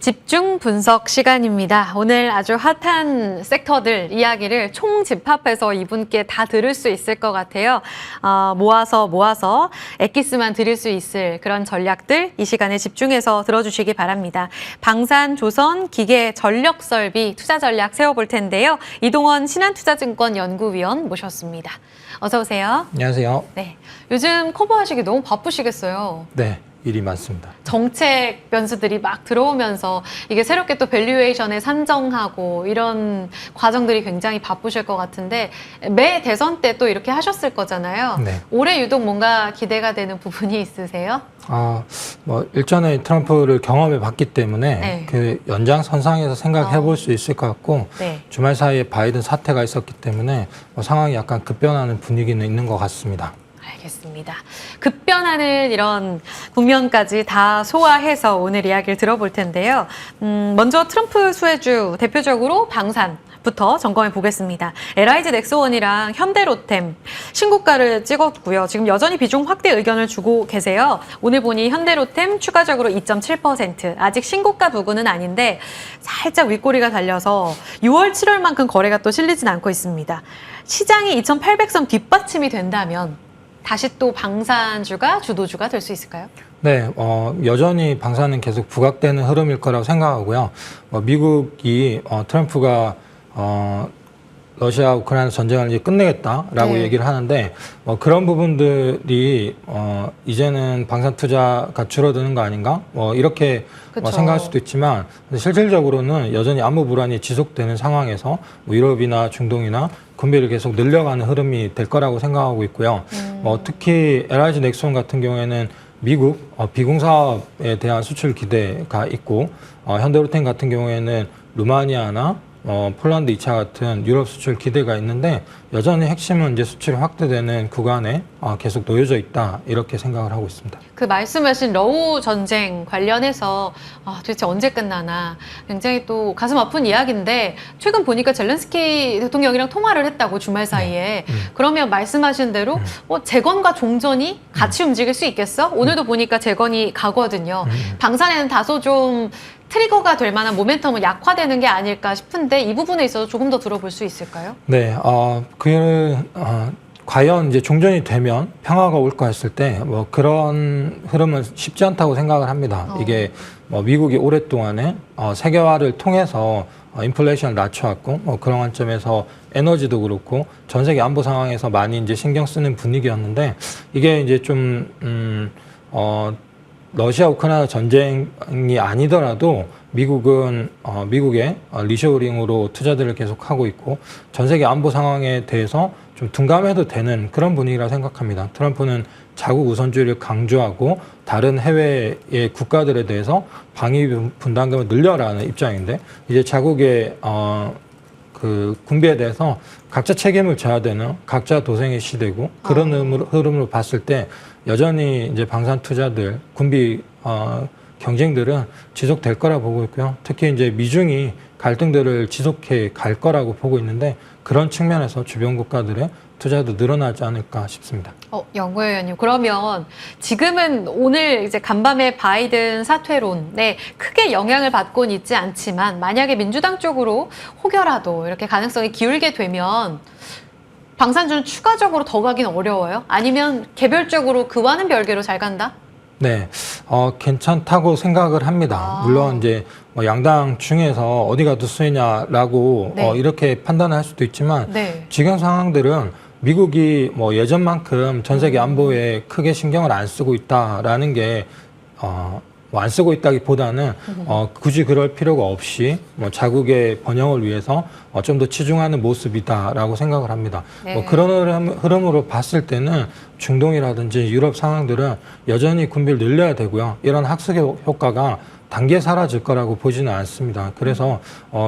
집중 분석 시간입니다. 오늘 아주 핫한 섹터들 이야기를 총집합해서 이분께 다 들을 수 있을 것 같아요. 모아서 엑기스만 드릴 수 있을 그런 전략들 이 시간에 집중해서 들어주시기 바랍니다. 방산, 조선, 기계, 전력설비 투자 전략 세워볼 텐데요. 이동원 신한투자증권 연구위원 모셨습니다. 어서 오세요. 안녕하세요. 네, 요즘 커버하시기 너무 바쁘시겠어요. 네, 일이 많습니다. 정책 변수들이 막 들어오면서 이게 새롭게 또 밸류에이션에 산정하고 이런 과정들이 굉장히 바쁘실 것 같은데 매 대선 때 또 이렇게 하셨을 거잖아요. 네. 올해 유독 뭔가 기대가 되는 부분이 있으세요? 일전에 트럼프를 경험해 봤기 때문에 네. 그 연장선상에서 생각해 볼 수 있을 것 같고 네. 주말 사이에 바이든 사태가 있었기 때문에 상황이 약간 급변하는 분위기는 있는 것 같습니다. 알겠습니다. 급변하는 이런 국면까지 다 소화해서 오늘 이야기를 들어볼 텐데요. 먼저 트럼프 수혜주 대표적으로 방산부터 점검해 보겠습니다. LIG 넥스원이랑 현대로템 신고가를 찍었고요. 지금 여전히 비중 확대 의견을 주고 계세요. 오늘 보니 현대로템 추가적으로 2.7%. 아직 신고가 부근은 아닌데 살짝 윗꼬리가 달려서 6월, 7월만큼 거래가 또 실리진 않고 있습니다. 시장이 2,800선 뒷받침이 된다면 다시 또 방산주가 주도주가 될 수 있을까요? 네, 여전히 방산은 계속 부각되는 흐름일 거라고 생각하고요. 미국이 트럼프가 러시아 우크라이나 전쟁을 이제 끝내겠다라고 네. 얘기를 하는데 그런 부분들이 이제는 방산 투자가 줄어드는 거 아닌가? 이렇게 생각할 수도 있지만 실질적으로는 여전히 안보 불안이 지속되는 상황에서 유럽이나 중동이나 군비를 계속 늘려가는 흐름이 될 거라고 생각하고 있고요. 특히 LIG 넥스원 같은 경우에는 미국 비공 사업에 대한 수출 기대가 있고 현대로템 같은 경우에는 루마니아나 폴란드 2차 같은 유럽 수출 기대가 있는데 여전히 핵심은 이제 수출이 확대되는 구간에 계속 놓여져 있다 이렇게 생각을 하고 있습니다. 그 말씀하신 러우 전쟁 관련해서 도대체 언제 끝나나 굉장히 또 가슴 아픈 이야기인데 최근 보니까 젤렌스키 대통령이랑 통화를 했다고 주말 사이에. 그러면 말씀하신 대로 재건과 종전이 같이 움직일 수 있겠어? 오늘도 보니까 재건이 가거든요. 방산에는 다소 좀 트리거가 될 만한 모멘텀은 약화되는 게 아닐까 싶은데 이 부분에 있어서 조금 더 들어볼 수 있을까요? 네, 과연 이제 종전이 되면 평화가 올까 했을 때 그런 흐름은 쉽지 않다고 생각을 합니다. 이게 미국이 오랫동안에 세계화를 통해서 인플레이션을 낮춰왔고 그런 관점에서 에너지도 그렇고 전 세계 안보 상황에서 많이 이제 신경 쓰는 분위기였는데 이게 이제 좀 러시아 우크라이나 전쟁이 아니더라도 미국은 미국의 리쇼어링으로 투자들을 계속하고 있고 전 세계 안보 상황에 대해서 좀 둔감해도 되는 그런 분위기라 생각합니다. 트럼프는 자국 우선주의를 강조하고 다른 해외의 국가들에 대해서 방위 분담금을 늘려라는 입장인데 이제 자국의 그 군비에 대해서 각자 책임을 져야 되는 각자 도생의 시대고 그런 흐름으로 봤을 때 여전히 이제 방산 투자들 군비 경쟁들은 지속될 거라 보고 있고요. 특히 이제 미중이 갈등들을 지속해 갈 거라고 보고 있는데 그런 측면에서 주변 국가들의 투자도 늘어나지 않을까 싶습니다. 연구위 원님, 그러면 지금은 오늘 이제 간밤에 바이든 사퇴론에 크게 영향을 받고는 있지 않지만 만약에 민주당 쪽으로 혹여라도 이렇게 가능성이 기울게 되면 방산주는 추가적으로 더 가긴 어려워요? 아니면 개별적으로 그와는 별개로 잘 간다? 네, 괜찮다고 생각을 합니다. 물론 이제 양당 중에서 어디가 더 수혜냐라고 네. 이렇게 판단할 수도 있지만 네. 지금 상황들은 미국이 예전만큼 전 세계 안보에 크게 신경을 안 쓰고 있다라는 게 안 쓰고 있다기보다는 굳이 그럴 필요가 없이 자국의 번영을 위해서 좀 더 치중하는 모습이다라고 생각을 합니다. 네. 그런 흐름으로 봤을 때는 중동이라든지 유럽 상황들은 여전히 군비를 늘려야 되고요. 이런 학습 효과가 단기에 사라질 거라고 보지는 않습니다. 그래서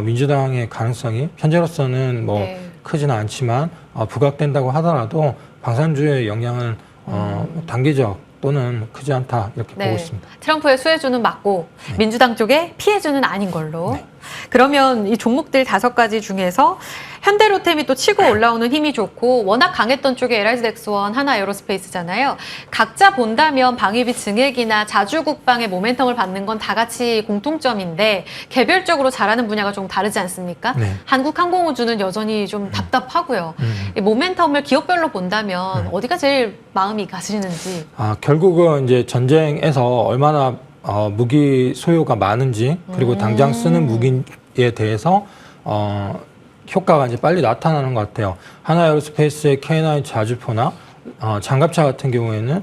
민주당의 가능성이 현재로서는 네. 크지는 않지만 부각된다고 하더라도 방산주의 영향은 단기적 또는 크지 않다 이렇게 보고 있습니다. 트럼프의 수혜주는 맞고 민주당 쪽에 피해주는 아닌 걸로. 그러면 이 종목들 5가지 중에서 현대로템이 또 치고 올라오는 힘이 좋고 워낙 강했던 쪽이 LIG 넥스원, 하나에어로스페이스잖아요. 각자 본다면 방위비 증액이나 자주국방의 모멘텀을 받는 건 다 같이 공통점인데 개별적으로 잘하는 분야가 좀 다르지 않습니까? 네. 한국항공우주는 여전히 좀 답답하고요. 이 모멘텀을 기업별로 본다면 어디가 제일 마음이 가시는지. 결국은 이제 전쟁에서 얼마나 무기 소요가 많은지 그리고 당장 쓰는 무기에 대해서 효과가 이제 빨리 나타나는 것 같아요. 하나에어로스페이스의 K9 자주포나 장갑차 같은 경우에는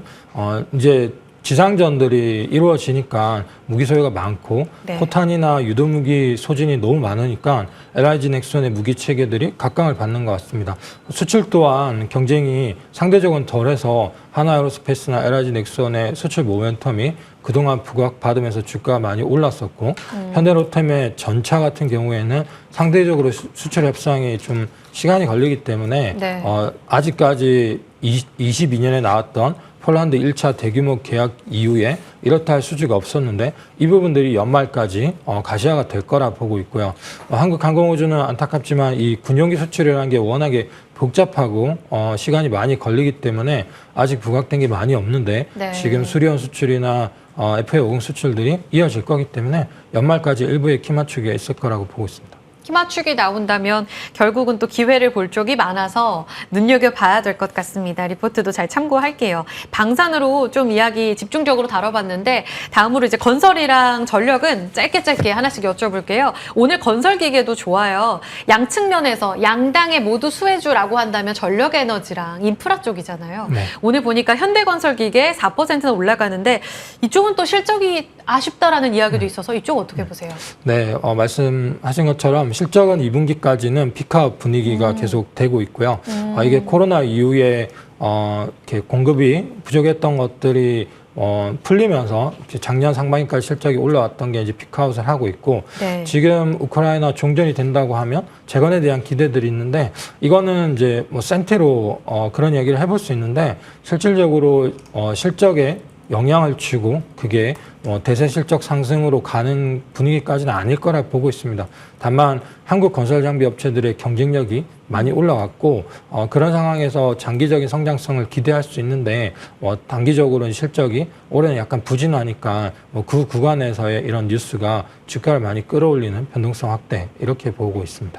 이제 지상전들이 이루어지니까 무기 소요가 많고 네. 포탄이나 유도무기 소진이 너무 많으니까 LIG 넥슨의 무기 체계들이 각광을 받는 것 같습니다. 수출 또한 경쟁이 상대적으로 덜해서 하나에어로스페이스나 LIG 넥슨의 수출 모멘텀이 그동안 부각받으면서 주가가 많이 올랐었고 현대로템의 전차 같은 경우에는 상대적으로 수출 협상이 좀 시간이 걸리기 때문에 네. 아직까지 22년에 나왔던 폴란드 1차 대규모 계약 이후에 이렇다 할 수주가 없었는데 이 부분들이 연말까지 가시화가 될 거라 보고 있고요. 한국항공우주는 안타깝지만 이 군용기 수출이라는 게 워낙에 복잡하고 시간이 많이 걸리기 때문에 아직 부각된 게 많이 없는데 네. 지금 수리온 수출이나 FA50 수출들이 이어질 거기 때문에 연말까지 일부의 키 맞추기가 있을 거라고 보고 있습니다. 키 맞추기 나온다면 결국은 또 기회를 볼 쪽이 많아서 눈여겨봐야 될 것 같습니다. 리포트도 잘 참고할게요. 방산으로 좀 이야기 집중적으로 다뤄봤는데 다음으로 이제 건설이랑 전력은 짧게 하나씩 여쭤볼게요. 오늘 건설기계도 좋아요. 양측면에서 양당에 모두 수혜주라고 한다면 전력에너지랑 인프라 쪽이잖아요. 네. 오늘 보니까 현대건설기계 4%는 올라가는데 이쪽은 또 실적이 아쉽다라는 이야기도 있어서 이쪽 어떻게 보세요? 네, 말씀하신 것처럼 실적은 2분기까지는 피크아웃 분위기가 계속 되고 있고요. 이게 코로나 이후에 이렇게 공급이 부족했던 것들이 풀리면서 작년 상반기까지 실적이 올라왔던 게 이제 피크아웃을 하고 있고 네. 지금 우크라이나 종전이 된다고 하면 재건에 대한 기대들이 있는데 이거는 이제 뭐 센테로 그런 얘기를 해볼 수 있는데 실질적으로 실적에 영향을 주고 그게 대세 실적 상승으로 가는 분위기까지는 아닐 거라 보고 있습니다. 다만 한국 건설 장비 업체들의 경쟁력이 많이 올라왔고 그런 상황에서 장기적인 성장성을 기대할 수 있는데 단기적으로는 실적이 올해는 약간 부진하니까 그 구간에서의 이런 뉴스가 주가를 많이 끌어올리는 변동성 확대 이렇게 보고 있습니다.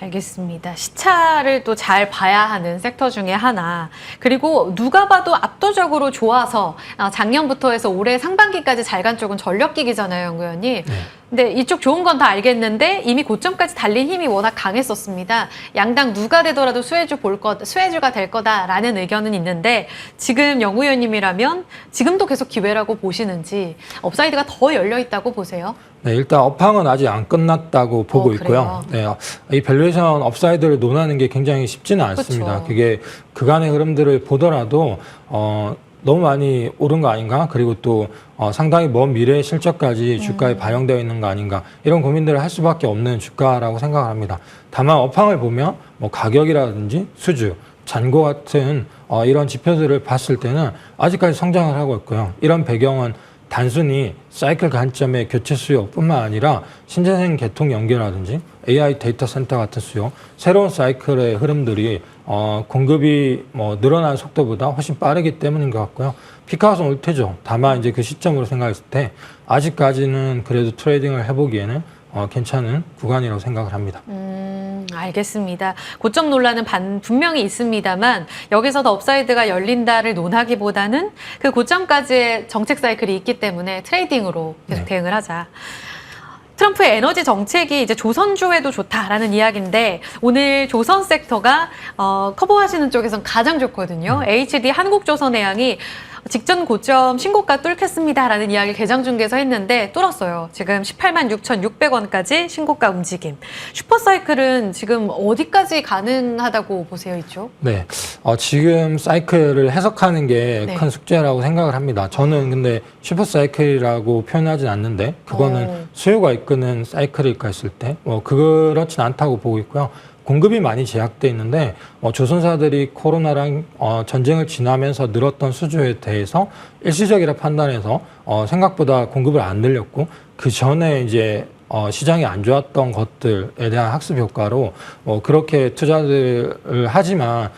알겠습니다. 시차를 또 잘 봐야 하는 섹터 중에 하나. 그리고 누가 봐도 압도적으로 좋아서 작년부터 해서 올해 상반기까지 잘 간 쪽은 전력기기잖아요, 연구위원님. 네. 근데 이쪽 좋은 건 다 알겠는데 이미 고점까지 달린 힘이 워낙 강했었습니다. 양당 누가 되더라도 수혜주가 될 거다라는 의견은 있는데 지금 연구위원님이라면 지금도 계속 기회라고 보시는지 업사이드가 더 열려 있다고 보세요? 네, 일단 업황은 아직 안 끝났다고 보고 있고요. 네, 이 밸류에이션 업사이드를 논하는 게 굉장히 쉽지는 않습니다. 그쵸. 그게 그간의 흐름들을 보더라도 너무 많이 오른 거 아닌가? 그리고 또 상당히 먼 미래의 실적까지 주가에 반영되어 있는 거 아닌가? 이런 고민들을 할 수밖에 없는 주가라고 생각을 합니다. 다만 업황을 보면 뭐 가격이라든지 수주, 잔고 같은 이런 지표들을 봤을 때는 아직까지 성장을 하고 있고요. 이런 배경은 단순히 사이클 관점의 교체 수요뿐만 아니라 신재생 계통 연계라든지 AI 데이터 센터 같은 수요, 새로운 사이클의 흐름들이 공급이 늘어나는 속도보다 훨씬 빠르기 때문인 것 같고요. 피크아웃은 올 테죠. 다만 이제 그 시점으로 생각했을 때 아직까지는 그래도 트레이딩을 해보기에는 괜찮은 구간이라고 생각을 합니다. 알겠습니다. 고점 논란은 분명히 있습니다만 여기서 더 업사이드가 열린다를 논하기보다는 그 고점까지의 정책 사이클이 있기 때문에 트레이딩으로 계속 대응을 하자. 트럼프의 에너지 정책이 이제 조선주에도 좋다라는 이야기인데 오늘 조선 섹터가 커버하시는 쪽에선 가장 좋거든요. HD 한국조선해양이 직전 고점 신고가 뚫겠습니다라는 이야기를 개장 중계에서 했는데 뚫었어요. 지금 18만 6,600원까지 신고가 움직임. 슈퍼사이클은 지금 어디까지 가능하다고 보세요, 이쪽? 네, 지금 사이클을 해석하는 게 큰 숙제라고 생각을 합니다. 저는 근데 슈퍼사이클이라고 표현하진 않는데 그거는 수요가 이끄는 사이클일까 했을 때 그렇진 않다고 보고 있고요. 공급이 많이 제약돼 있는데 조선사들이 코로나랑 전쟁을 지나면서 늘었던 수주에 대해서 일시적이라 판단해서 생각보다 공급을 안 늘렸고 그 전에 이제 시장이 안 좋았던 것들에 대한 학습 효과로 그렇게 투자들을 하지만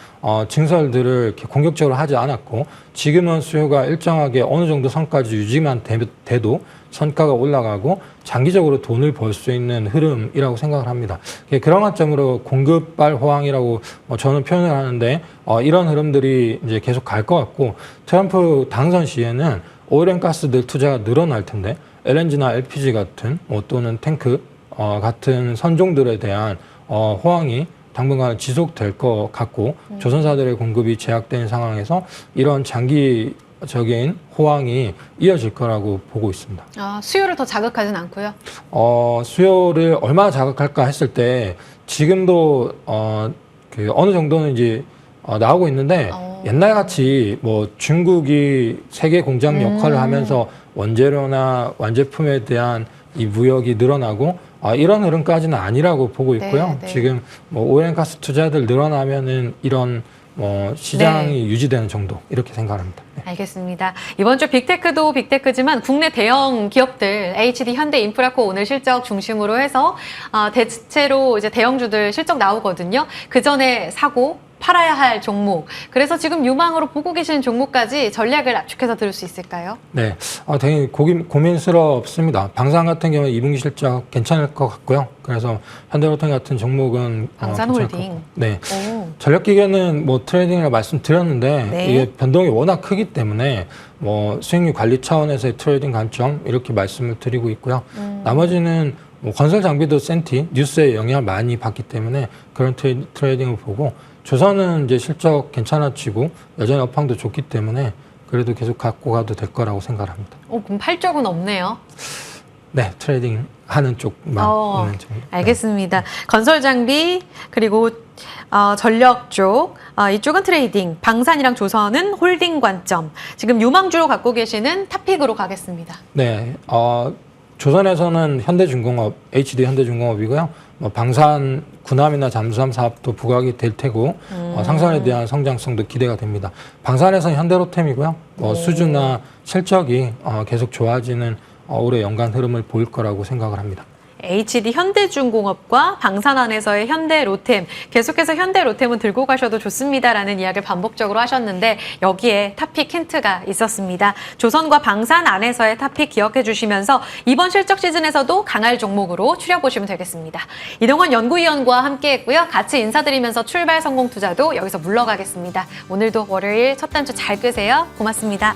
증설들을 이렇게 공격적으로 하지 않았고 지금은 수요가 일정하게 어느 정도 선까지 유지만 돼도 선가가 올라가고 장기적으로 돈을 벌 수 있는 흐름이라고 생각을 합니다. 그런 관점으로 공급발 호황이라고 저는 표현을 하는데 이런 흐름들이 이제 계속 갈 것 같고 트럼프 당선 시에는 오일앤가스들 투자가 늘어날 텐데 LNG나 LPG 같은 또는 탱크 같은 선종들에 대한 호황이 당분간 지속될 것 같고 조선사들의 공급이 제약된 상황에서 이런 장기적인 호황이 이어질 거라고 보고 있습니다. 수요를 더 자극하진 않고요. 수요를 얼마나 자극할까 했을 때 지금도 어느 정도는 이제 나오고 있는데 옛날 같이 뭐 중국이 세계 공장 역할을 하면서 원재료나 완제품에 대한 이 무역이 늘어나고 이런 흐름까지는 아니라고 보고 있고요. 네. 지금 뭐 오일앤가스 투자들 늘어나면은 이런 시장이 유지되는 정도 이렇게 생각합니다. 네. 알겠습니다. 이번 주 빅테크도 빅테크지만 국내 대형 기업들 HD, 현대, 인프라코 오늘 실적 중심으로 해서 대체로 이제 대형주들 실적 나오거든요. 그 전에 사고 팔아야 할 종목. 그래서 지금 유망으로 보고 계시는 종목까지 전략을 압축해서 들을 수 있을까요? 네, 되게 고민스럽습니다. 방산 같은 경우는 2분기 실적 괜찮을 것 같고요. 그래서 현대로템 같은 종목은 방산홀딩. 네, 전력기계는 뭐 트레이딩이라 말씀드렸는데 네. 이게 변동이 워낙 크기 때문에 뭐 수익률 관리 차원에서의 트레이딩 관점 이렇게 말씀을 드리고 있고요. 나머지는 뭐 건설 장비도 센티 뉴스에 영향을 많이 받기 때문에 그런 트레이딩을 보고. 조선은 이제 실적 괜찮아지고 여전히 업황도 좋기 때문에 그래도 계속 갖고 가도 될 거라고 생각합니다. 그럼 팔 쪽은 없네요. 네, 트레이딩 하는 쪽만 있는 정도. 알겠습니다. 건설 장비 그리고 전력 쪽 이쪽은 트레이딩, 방산이랑 조선은 홀딩 관점. 지금 유망주로 갖고 계시는 탑픽으로 가겠습니다. 네, 조선에서는 현대중공업, HD 현대중공업이고요. 방산, 군함이나 잠수함 사업도 부각이 될 테고 상산에 대한 성장성도 기대가 됩니다. 방산에서는 현대로템이고요. 수주나 실적이 계속 좋아지는 올해 연간 흐름을 보일 거라고 생각을 합니다. HD 현대중공업과 방산안에서의 현대로템, 계속해서 현대로템은 들고 가셔도 좋습니다라는 이야기를 반복적으로 하셨는데 여기에 탑픽 힌트가 있었습니다. 조선과 방산안에서의 탑픽 기억해 주시면서 이번 실적 시즌에서도 강할 종목으로 추려보시면 되겠습니다. 이동원 연구위원과 함께했고요. 같이 인사드리면서 출발 성공 투자도 여기서 물러가겠습니다. 오늘도 월요일 첫 단추 잘 끄세요. 고맙습니다.